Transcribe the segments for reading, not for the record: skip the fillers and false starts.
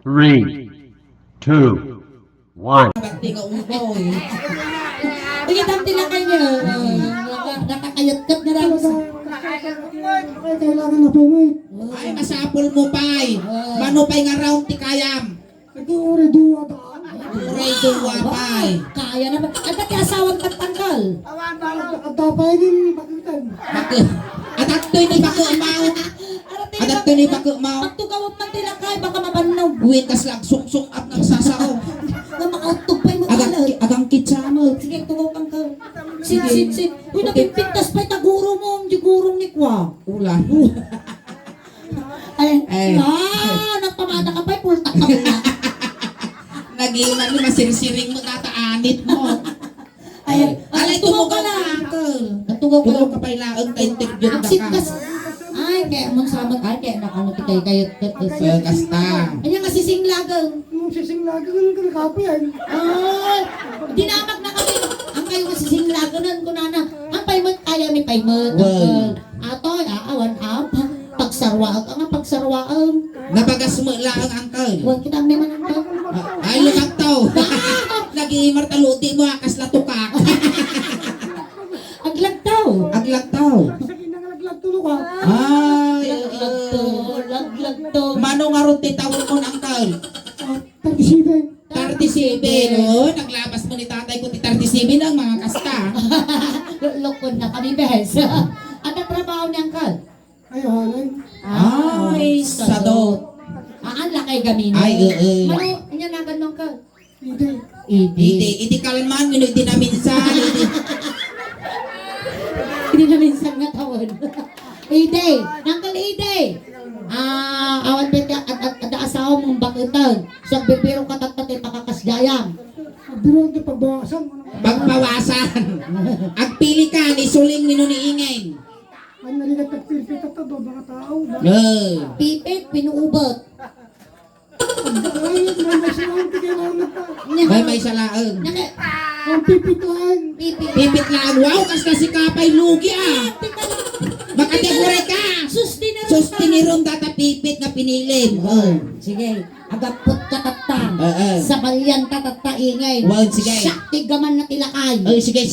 3, 2, 1. Bakti ka ukoy. Pagkitang tinakay niya. Nakakayat-kat na lang. Kailangan na pimay. Ay, masapol mo pay. Mano pay nga round ti kayam. Ito ori duwa daan. Uray duwa pay. Kaya naman. At pati asawang tagtanggal. Atapay din pakitan. At ato ni bako mau. At ato ni bako mau. Pag tugawang man tinakay, baka mabanaw. Witas lang sung up ng sasao. Na makautog pa'y makalat. Agang kitsa mo. Sige, tugaw kang ka. Sit. Uy, napipintas pa'y taguro mo. Ang digurong ni Kwa. Ulan. Ay. Nagpamada ka pa'y pultak ka muna. Nagiman mo, masirisiring mo, tataanit mo. Alay, tugaw tumugaw ka ka, lang. uncle. Tugaw ka Tugaw lang. ka pa ilaang ka-interview Ang na sitkas. ka. Ay, kaya mong samat. Ay, kaya nakano kayo. Kasta. Ayan nga sisinglagang. Nung sising lagi ng kalikapo yan. Ay, dinamag na kami. Ang kayo nga sisinglagan nun, kunana. Ang paymot, kaya may paymot. Wow. Atoy, aawan, pagsarwaan ka nga, pagsarwaan. Nabagas mo lang, uncle. Huwag kita may manang Ay, lumagtaw. Nag-iimar taluti mo, akas latukak. Aglagtaw. Aglagtaw. Sa kinangalaglag tulo ka. Ay, Lagto. Mano nga ron titawag mo, uncle? 37. 37, oh. Naglabas mo ni tatay ko ti 37 ang mga kasta. Lukod na kami, Bes. At ang trabaho ni Angkal? Ay, halay. Ay, sadot. Ang lakay gamin. Ay, Mano, niya na ganun ka. Hindi. Iti kalman, hindi na minsan. Hindi na minsan nga tawad. Ide, Angkal Ide. Awan bete at asawa mong bakutan. So, bibiro katatati pakakasdayang. Biro ang pagbawasan. Pagpawasan. Agpili ka, ni suling minuniingin. Ang naligat at pilpit at ito, mga tao. Pipit, pinuubot. Ay, may masilang tigailangan pa. May salaang. Ang pipit lang. Pipit. Pipit lang. Wow, kasi si kapay lugi ah. Makategore ka. Sustiniron data pipit na pinilim. Sige, agapot katatang. Oo. Sa balyan tatataingay. Wow, sige. Shakti gaman na tilakay. Sige.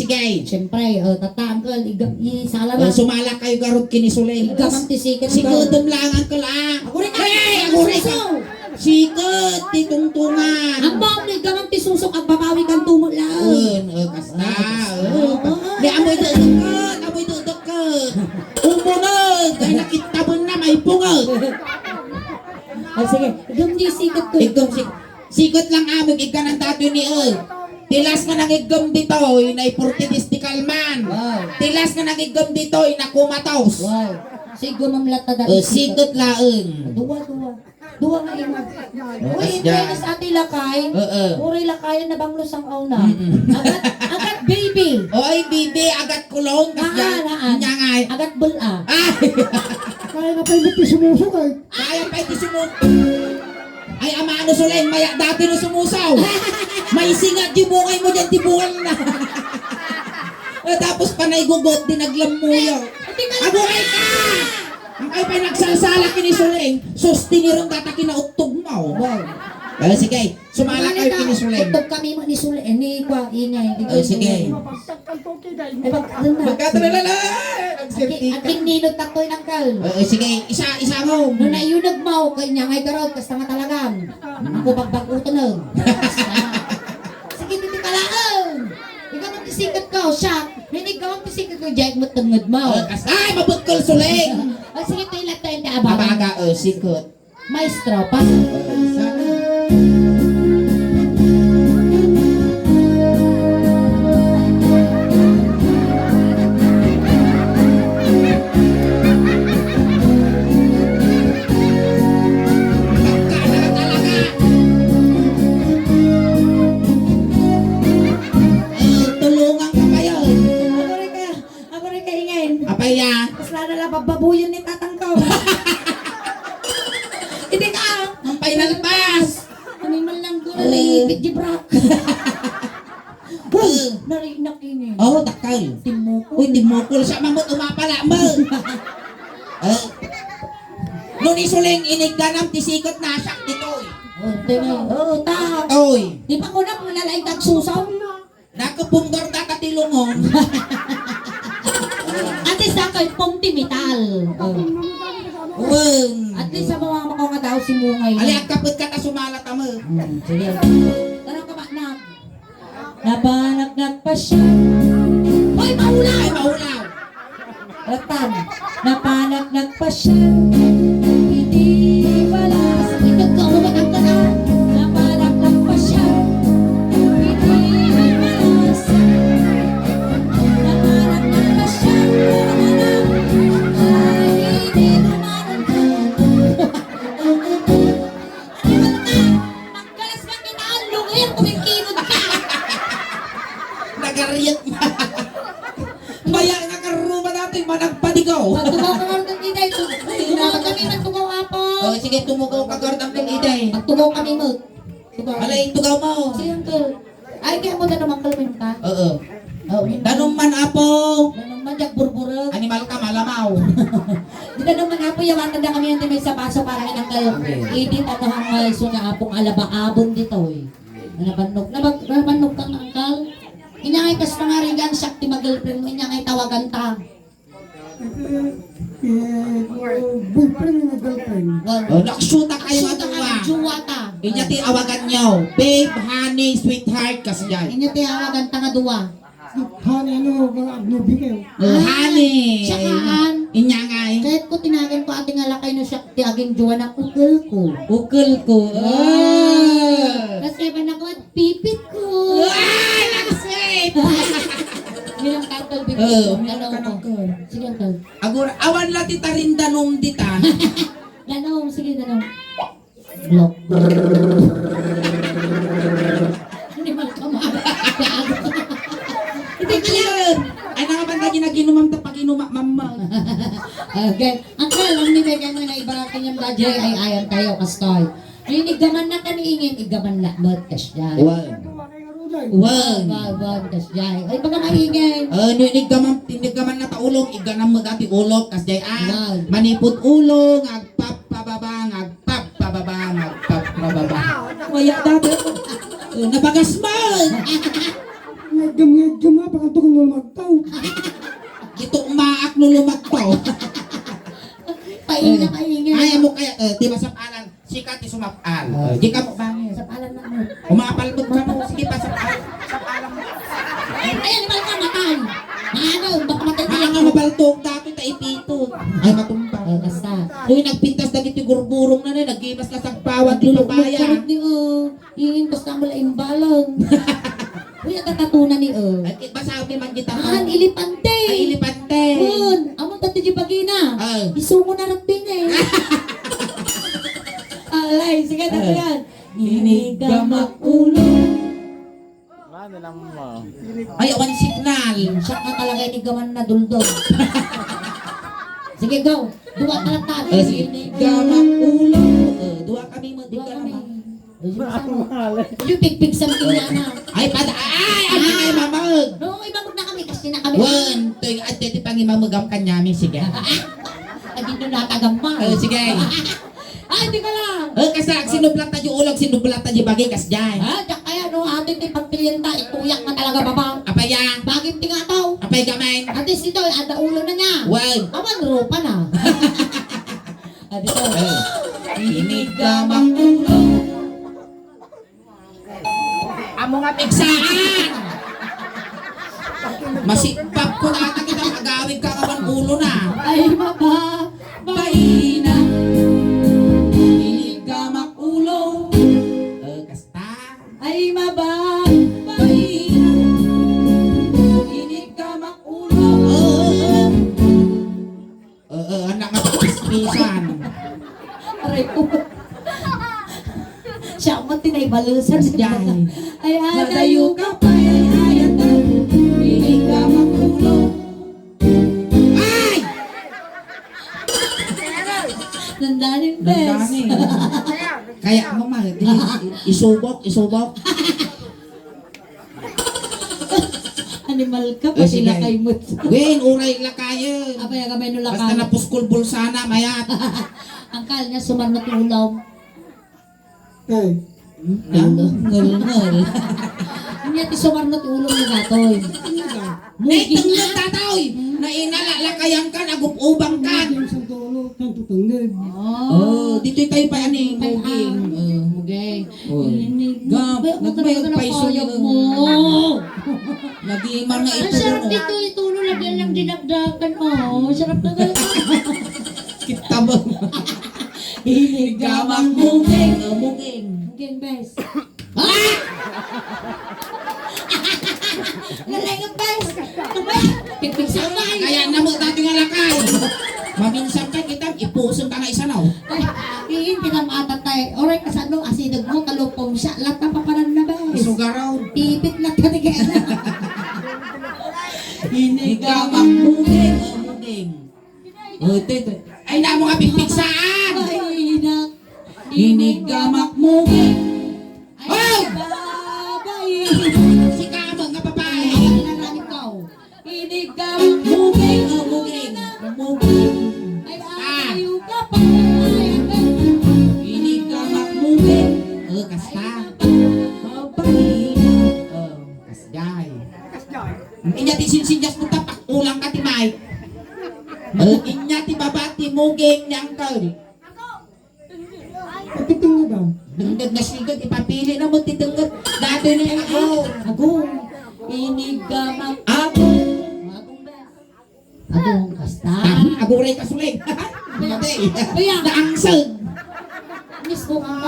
Siyempre, tatang ko, isala na. Sumala kayo garot kinisulim. Igaman tisikin. Sikudom lang ang kala. Agure ka. Sikot, titungtungan. Ang baong na igaman tisusok ang babawi kang tumulaw. Kasta. Di amoy dudukot. Umunod. Kaya nakitabon na may pungod. Ay, sige, igam di sikat ko. Igom sikot lang amig ika ng tatyo ni Tilas nga nangigom dito, inay portidistikal man. Wow. Tilas nga nangigom dito, inakumatos. Wow. Sigo mamlata da. Sikot laeng. Duwa nga imo. Uy, Kasya. sa ati lakay. Uri lakay na banglos ang auna. Mm-mm. Agat baby. Oy, bibi, agat kulong. Haan. Nyangay. Agat bula. Ay! Kaya na pa yung sumusok ay. Kaya pa iti Ay, ama ano sulen, maya dati no sumusaw. May singat yung bungay mo dyan, tibungan na. Tapos panay gugot, dinaglamuyo. Abungay ka! Ang ay pa nagsalsala kini suling, sustinirong data kinautog mo. Wow. Sige, sumala kayo kini suling. Utog kami mo ni Sule. Ni kwa ingay. Sige. Mapagtagkal to kiday. Ay, ano na. Magkatalala! Aking ninod takoy ng kal. Sige, isa mo. Nung naiyunag mo, kay niya ngay garot, kasta nga talagang. Ako pagbagutan lang. Sige, titi kalaan. Ikaw ang tisikat ko, siya. Hindi ikaw ang tisikat ko, Jack mo tungod mo. Ay, mabukol suling! O sige, tilat tayo na abang. Abaga, sikot. Maestro, pas. Ako rin kaingin. Apaya, Tapos lalo lang pagbabuyon ni tatang ko. Hindi ka. ang painalpas. Kami man lang ko na naipit di brak. Narinak ini. Oh, takal. Timo ko. Uy, timukul siya mamut umapala mo. Nung isuling inigdanam tisikot na siya dito. Oh, tingay. Oh, ta. Oy, Di pa ko na kung nalaing tagsusaw. nakapunggar tatatilungon. At least ako yung pumpimital. Oh. Wen. At least sa mga ko nga daw si Mungay. Ali ang kapit ka ta sumalat mo. Sige. Tarong ka ba na? Napanagnak pa siya. Hoy, maulaw! Ay, maulaw. Ratan, napanagnak pa siya. Hindi pala. Sige, nagkaulat ang kana. Napanagnak pa siya. Hindi pala. Napanagnak pa siya. Ay, hindi naman. Magkalas ka kita ang lungir. Kumikilod ka. Nagariyat na. Maya nga karuma natin managpadigaw. Magtugaw ka nga ng iday. Tugaw kami, magtugaw apo. Oh, sige, tumugaw ka gardang ng iday. Magtugaw kami mo. Tugaw. Alay, tugaw mo. Sige, uncle. Ay, kaya mo na naman kalmin ka. Oo. Oh, Danong man apo. Nanong manjak burburag. Animal ka malamaw. Di na naman apo, yawan na kami yung may sa paso para kay uncle. Edit at ang malso na apong alaba-abong dito eh. Nabanok kang uncle. Inyangay kas pangarigan siya ti mag-girlfriend mo, inyangay tawagan ta. Boyfriend na girlfriend. Oh, naksuta kayo Suta ka ato ng juwa ta. Inya ti awagan nyo. Babe, honey, sweetheart, kasi yan. Inyo ti awagan ta nga duwa. Han, ano, agnubi kayo. Oh, honey. Siyakaan. Inya nga eh. Kahit ko tinagan ko ating alakay no siya ti aging juwa na ukol ko. Ukol ko. Oh. Kasi ba na ko at pipit ko. Ay, nagsweet. Bilang katol bibig Oh, ko. meron ka ng girl. Sige, uncle. Agora, awan lang ti tarindanom dita. Danong, sige, danong. Block. Hindi man ka Hindi ka yan. Ay, nakabanda ginaginumam ta pag inuma, mama. Okay. Uncle, ang nibigyan mo na ibaratin yung dadya ay ayan kayo, kastoy. Ay, igaman na kaniingin, igaman na, but kasya. Wow. Gawa kayo nga rulay. Wow. Wag, kasya. Ay, baga maingin. Ninigaman na taulong, iganam mo dati ulog, kasi Wow. manipot ulong, agpap pababa, agpap pababa, agpap pababa. Maya dati ako. Nabagas mo! Ngagam nga, baka tukong mo magtaw. Ito umaak no lumagpaw. Paingin na maingin. Ay, mo kaya, di ba sa palan, sikat ti sumapal. Di ka mo bangin. Sa palan na mo. Umapalbot ka mo, sige pa sa palan. Sa palan mo. Ayan, naman ka, matay. Ano, baka matay Mga nga mabaltog dati ta ipito. Ay matumpa. Basta. Doon nagpintas na dito gurburong na nagimas na sagpawat lulubaya. Magkarot ni ingin ko sa mula imbalong. Uy, ang tatatunan ni Ay, basabi man kita Han, ilipante. Ay, ilipante. Hun, among tati di bagina. Ay. Isumo na rating eh. Alay, sige na yan. Inigamak ulo. Ay, awan signal. Siya ka talaga inigaman na duldog. Sige, go. Dua ka lang tayo. Inigamak ulo. Dua kami mo, di Dua ka kami. naman. Yung pigpig sa mga na. Ay, ay, mamag. No, ibang na kami kasi na kami. One, two, at titi pangimamagam kanyami, sige. Ay, dito natagamang. Sige. Ay, di ka lang. Kasak, sinublat tayo ulog, sinublat tayo bagay, kas dyan. Ah, diyak kaya no, ating di pagklienta, ituyak na talaga babang. Apaya, Bagay tingataw. apay gamen. At least ito, ada ulo na niya. One. Awan, rupa na. Ah, dito. Inigamang ulo. Amo nga pigsaan. Masipap ko na kita magawid ka kaman ulo na. Ay, maba, Baina. Inigamang ulo. Kasta. ay maba, Baina. Inigamang ulo. Anak nga pispisan. aray ko. Siya mo tinaybalusan siya. Jai. Ay, Nadayo ka pa ay ayatan. Inigamang ulo. Ay! Nandanin bes. Nandani. Kaya mo ma, isubok. Animal ka, Eh, pati sige. lakay mo. Wen, uray lakayan. Apay kamay nula Basta ka. napuskol bulsana, mayat. Ang kal niya sumarnot ulaw. Kay, Ngul-ngul. Hindi ti sumarnot ulong ni gatoy. Itong yung tataoy, na inalalakayan ka, nagupubang ka. yung sa tulo, tanto tanggid. Oh, dito tayo pa ani, muging. Mugeng. Oh. Nagmayag pa iso mo. Naging mga Ang ito sarap mo. dito, itulo lagyan lang dinagdagan mo. Sarap na talaga. Kita mo. Hinigamang muging. Muging. Mugeng, bes. Ah! Galing ang bes. Pipig sa kamay. Kaya na mo dati nga lakay. Maminsan ka kita, ipuson ka nga isa na. Iin, pinamata tayo. Oray ka sa ano, asinog mo, kalupong siya. Lahat na papanan na bes. Isugaraw. Pipit na tatigay na. Hinigamang muging. Muging. Tito. Ay na mo nga pipigsaan. Ay, nak. Hinigamak muging. Ay, babay. Si Kamang nga babae. Ay, naramit ko. Inigamak Muging. Muging. Muging. ay ayaw ka pa. Ay, Hinigamak muging. Kasta. Babay. Kasjay. Inya ti sinsinjas mo tapak ulang ka ti Mike. Inya ti babati muging ni Uncle. Patiting na daw. Dengdeg na sigad, ipapili na mo ti dengdeg. Dati na yung ako. Agong. Inigamak. Agong kasta. Aguray ka suling. Kaya. Naangsag. Miss ko kang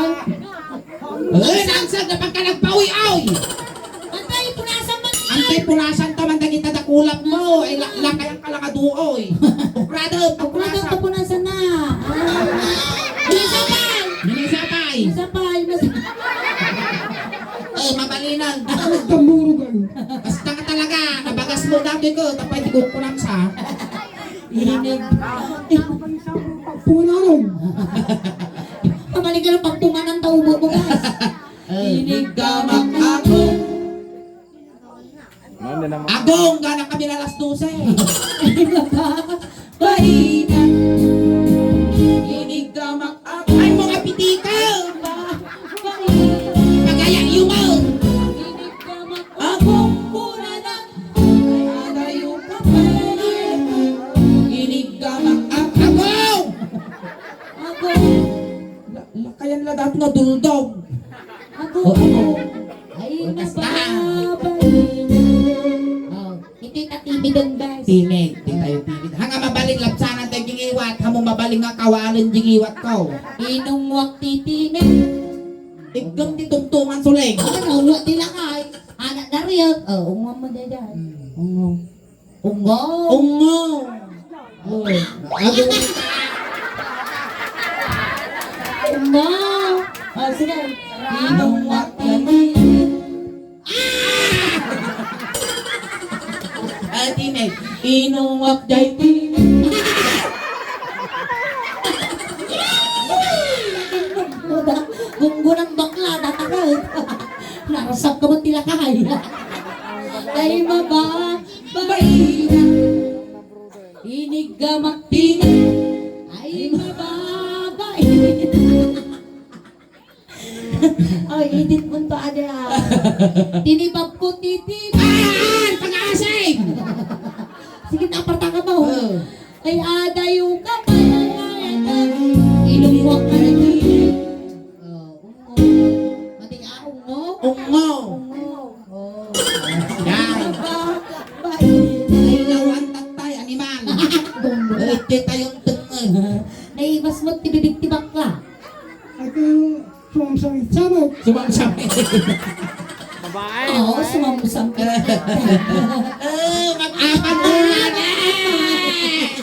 Naangsag na pagka nagpawi-aw. Antay, punasan man. Antay pulasan ta man dagita dakulap mo. Ay lakay ang kalakaduoy. Ukrado, Punasan pagpulasan. ka punasan na. Nisapay. Nilisapay. Nisapay. Mabalinan. Tamuro kayo. Basta ka talaga. Nabagas mo dati ko. Tapay di ko kulang sa. Inig. Punaron. Pabalik ka ng pagtumanan tao mo guys. Hinigamak ako. Agong, gana kami na alas 12. Bahinan. Hinigamak ako. Ay, mga pitikaw. Bahinan. Pagayang yumaw. Inigamak Agong, muna na. adayo ka pa. Hinigamak ako. Ako. Lakayan la dati nga duldog. Ako. Ay Basta. mababahinan. Oh, ito yung tatibig ang guys. Tinig, di tayo tinig. Hanga mabaling lapsanan tayo jing iwat. Hamo mabaling nga kawalan jing iwat ko. Inong wak titinig. Igam di tungtungan suling. Ano, wak tila kay. Anak dariyag. Oh, ungo mo dadan. Ungo. Ungo. Ungo. Oh. Ungo. Oh, sige. Inong wak titinig. Tinig. Inuwak jay tinig. Gunggunan bakla, datagad. Narasap ka mo tilakay. Ay mababahinan. Inigamak tinig. Ay mababahinan. Ay, edit mo to ada. Tinibab ko titig. Pag-aasay! Sige, naparta ka mo. Oh. Ay, ada yung kapay. Ilumwak ka rin. Mati ka, ungo. Ungo. Oh. Yan. Babahinan. Ay, lawan tatay, animal. Ito tayong tungod. Naibas mo, tibibig tibak ka. Ito yung sumamsangit-samot. Sumamsabi. Oo, sumamusang ka. Mag-apan ulan eh!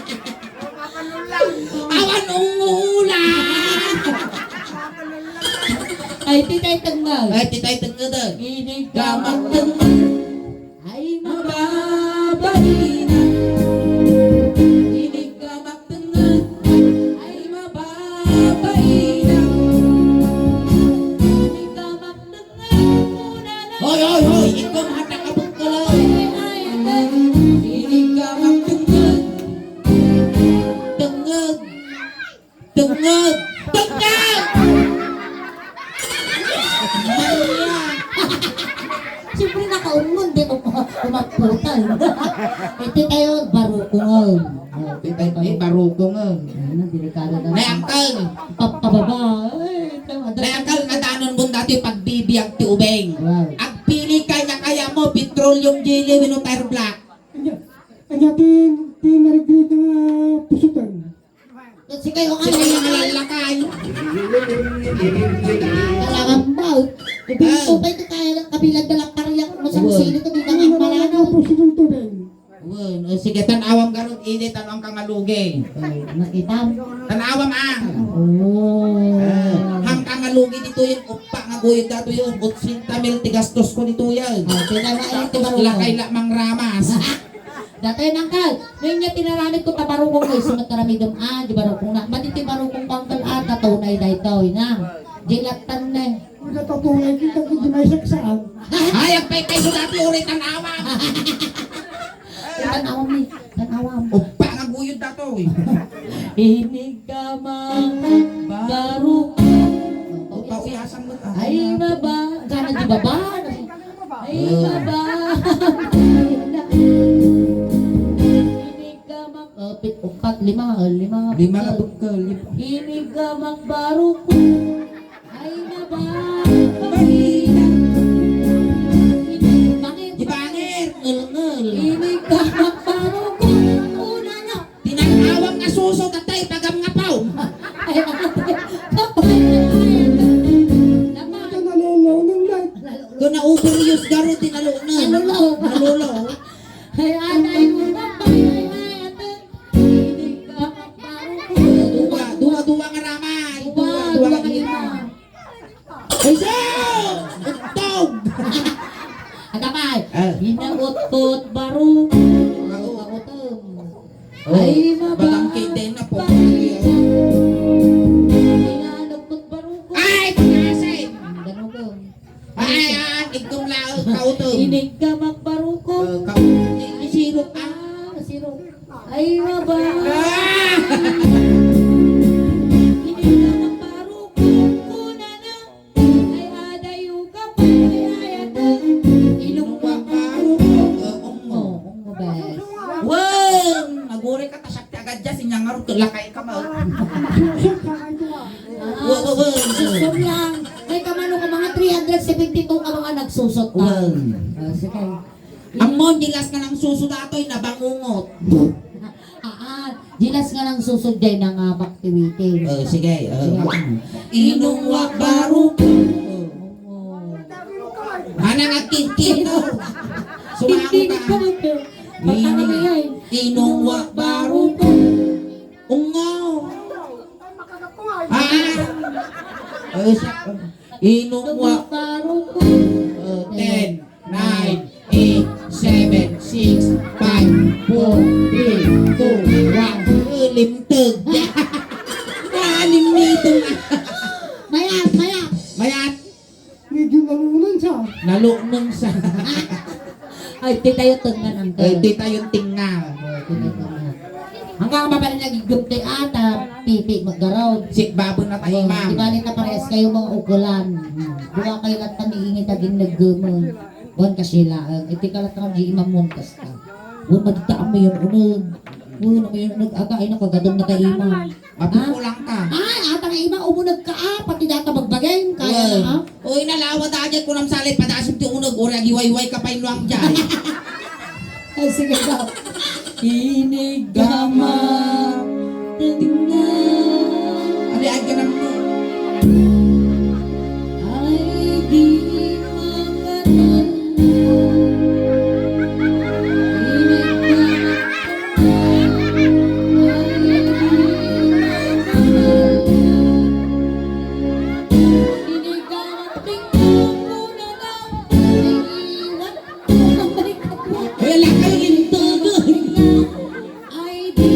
Awan umulan! Ay, titay tanggal. Ay, titay tungod doon. Inigamak Gamak tungod. ay Mababahinan. Inigamak tungod. Ay, mababahinan. Inigamak tanggal muna na. Hoy, hoy, hoy! Ikaw mahata ka pong kalaw. Inigamak tungod. Tungod. Tungod. Tungod! tayo, barukungon. Titay barukungon. Ano, delikado na. Nay angkal. Papababa. Ay, Nay angkal nga danon mo dati pagbibiyag ti ubeng. wow. Agpili ka niya kaya mo petroleum jelly wino tire black. Anya tin narigrito nga pusutan. Kasi kayo nga, Sige nga lalakay. kailangan ba? Ibig pa ito kaya lang kabilang dalang karyak mo sa sino ito, di na Ano nga malano. pusutan to rin. Wen, sige tanawam garot ini tanong kang alugi. Nakita mo? Tanawam ang. Oh. Hang kang alugi dito yung upa nga guyod dato yun. 80 mil tigastos ko dito yan. Tinamayan ito Tapos lakay la mang ramas. Dati nangkal, ngayon niya tinaramit ko tabarukong ko, sunod karami doon, di barukong na. Ba't iti barukong pangkal ata, tunay na ito, na. Jilatan na eh. Kung natatunay kita kung di may saksaan. Ay, ang pay so dati ulit tanawam. Tanawam ni, tanawam. Upa nga guyod dato eh. Inig ka mang barukong. Upa uyasan mo ta. Ay baba, sana di baba. Ay baba. Inig ka mang, pit, upat, lima. Lima nga bukal. Inig ka mang barukong. Ay baba. Bangit. Di bangir. Ngel-ngel. Inig ka mang barukong. Una na. Tinanawam nga suso tatay pagam nga paw. Ay, kapay. Kapay. Ito nalulaw ng light. Kung na-overuse garot tinalo na. Nalulaw. Nalulaw. Ay, anay mo kapay. Ay, ate. Inig ka mang barukong. Dua nga ramay. Dua nga kayo lima. na. Ay, so! Untog! Agapay. Ah. Hinagot-tot baro. Kagutom. Ay, maba. Bagang kite na po. Hinalagtot baro ko. Ay, pagkasin! Ganugong. Ay, igtong lao, kautong. Inig ka magbaro ko. Isirok ka. Siro. Ay, maba. Ah! Inig ka magbaro ko. Kuna na. Ay, adayo ka pa. Ay, ayata. Ilong ka baro ko. Ungo. Ungo, bes. Wen! Naguri ka tasakti agad dyan, sinyangarot ka, lakay ka mo. Susot lang. May kamano ka mga 372 ka mga nagsusot ka. Sige. Ang mondilas ka ng suso dato'y nabangungot. Gilas nga lang susod dyan ng baktiwitin. Sige. Inungwak baro ko. Anang akin mo. Sumango ka. Inungwak baro ko. Ungo. Inungwak. Baro ko. 10, 9, 8, 7, 6, 5, 4, 3, 2, 1. Limtog. Malim nito. Mayat, mayat. Mayat. Medyo nalunan siya. Nalunong sa. Ay, titayo tengan ang Tita yung tingal. Hanggang mabalik na gigumte ata, pipi maggaraw. Sikbabo na tayo, Di ma'am. bali na parehas kayo mga ugulan. Dua kayo lang tamiingit aging naggumon. Buwan ka sila. Iti ka lang kang di imamuntas ka. Buwan magdaan mo yun unod. Buwan mo yun unod. Aga ay nakagadong na tayo imam. Mapupulang ka. Ay, atang ima umunag ka pati data magbagay. Kaya na Uy, nalawa dahil kung namsalit padasim ti unog. Ura, giwayway ka pa inuang dyan. Ay, sige daw. Inigama tingnan Aliad ka naman. ay di makanan. Wala kayo limtog. Ay di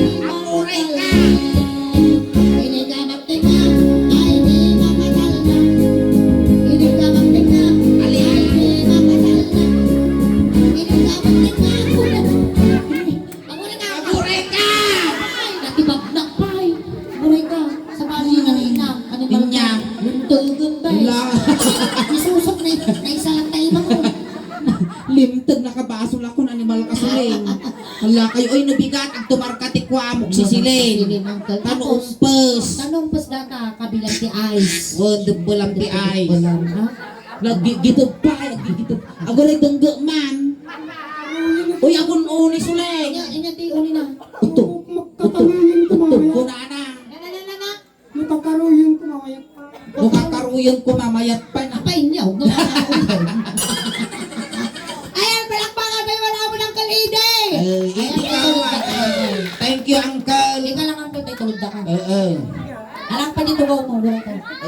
Hala kayo, oy nabigat ang tumarkati kwa mong sisilin. Sisilin, uncle. Tapos, Tanumpes. tanumpes data, kabilang ti ice. Wonderful ang di ay. Walang, ha? Nagigitod pa, nagigitod. Ako rin dungga man. Uy, akong uni suleng. Inya ti uni na. Utog. Magkakaruyin ko Utog ko mamaya. na na. Na. Magkakaruyin ko mamaya. Mukakaruyon ko mamayat pa na. Apa inyo? Ayan, palakpakan may wala mo ng kalide. Hindi ka. Thank you, uncle. Ika lang ang pwede tulad ka. Alang pa dito ko mo.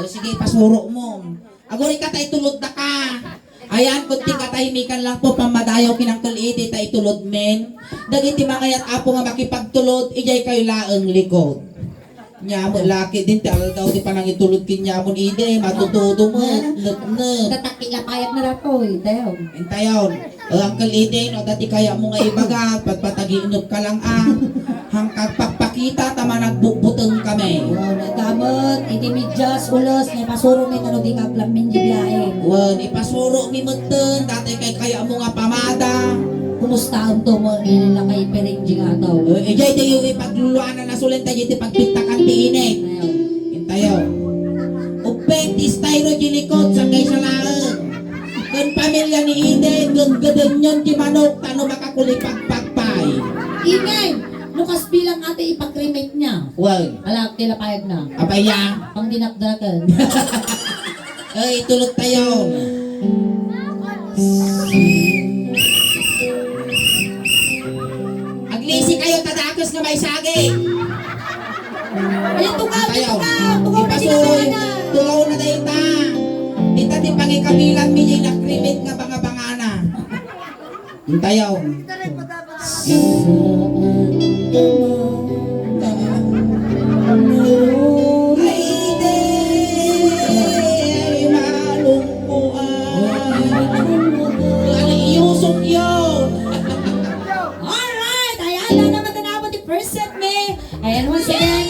Sige, pasuro mo. Ako rin ka tayo tulod na ka. Ayan, kunting katahimikan lang po pamadayaw kinangkal iti tayo tulod men. Dagiti mangayat apo nga makipagtulod, ijay kayo laeng likod. Nyamon laki din tal daw di pa nang itulod kin nyamon ide matutudo mo net. Tataki nga payat na rato eh. Dayo. Entayon, Uncle Eden, o dati kaya mo nga ibaga, pagpatagiinop ka lang hangkag pagpakita, tama nagbubuteng kami. Wow, nagamot. Itimidjas, ulos. May pasuro may kano di kaplang minjibiyain. Wan, ipasuro mi meten, dati kaya mo nga pamada. Kumusta ang to mo? Nila kay Perenji nga daw. Ijay di yung ipagluluanan na sulit tayo, iti pagpintakan ti inek. Dayo. Entayon, upenti styro gilikot sa kay salaeng. Kan pamilya ni Eden, gaggadon yun di manok, tano makakulipagpagpay. Ingay! Lukas bilang ate ipag-cremate niya. Well, Alak, tila payag na. apaya. Pang dinakdakan. Ay, tulog tayo. Aglisi kayo, tadakos na may sagi. Ayan, tukaw! Tayo. Tukaw na Ipasuloy. dinakanan! Tulaw na tayo ta. Ita di pangikabilan mi yung nakrimit nga banga-bangana. Tayo. Ay, di. Ay, malungkuan. Ano, iusok yun. Alright! Ayan na naman tanapon the first set me. Ayan, once again.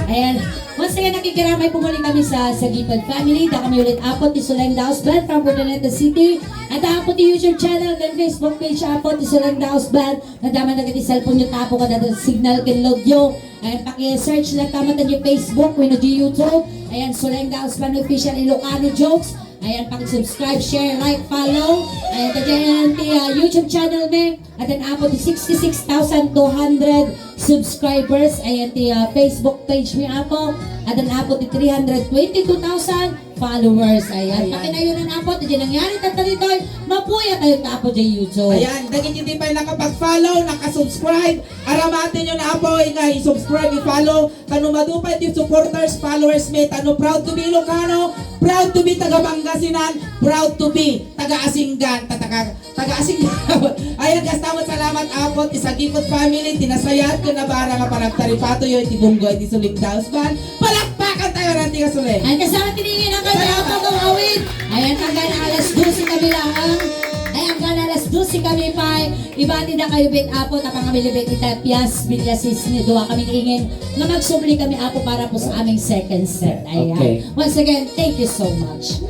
Ayan. Once again, nakikiramay po muli kami sa Sagipad Family. Da kami ulit apot ni Suleng Daos Band from Urdaneta City. At apot ni YouTube channel and Facebook page apot ni Suleng Daos Band. Nadaman na gati cellphone nyo tapo ka na signal kin load yo. Ayan, paki-search lang tama na yung Facebook, wino di YouTube. Ayan, Suleng Daos Band official Ilocano jokes. Ayan, paki-subscribe, share, like, follow. Ayan, tadyan YouTube channel me. At then apot ni 66,200 subscribers. Ayan, Facebook page mi ako. At then apot ni 322,000 followers. Ayan, Ayan. pakinayon na apot. Diyan nangyari tatalitoy. Mapuya tayo tapos sa YouTube. Ayan, daging hindi pa nakapag-follow, nakasubscribe. Aramatin nyo na po, nga i-subscribe, i-follow. Kano madupay yung supporters, followers, may tano proud to be Ilocano, proud to be taga Pangasinan, proud to be taga Asinggan, taga Asinggan. Ayan, kastamot salamat apot, Isagipot family, tinasayat ko na bara nga panagtaripato yun, itibunggo, iti Daos Band. Palakpakan tayo natin ka sulit. Ay, kasama tiningin ang kanya ako gawawin. Ayan, hanggang alas 12 kami lang. Ay, hanggang alas 12 kami pa. Ibati na kayo bit apo, tapang kami libit itapias, bilyasis ni Dua kami ingin na magsubli kami apo para po sa aming second set. Ayan. Okay. Once again, thank you so much.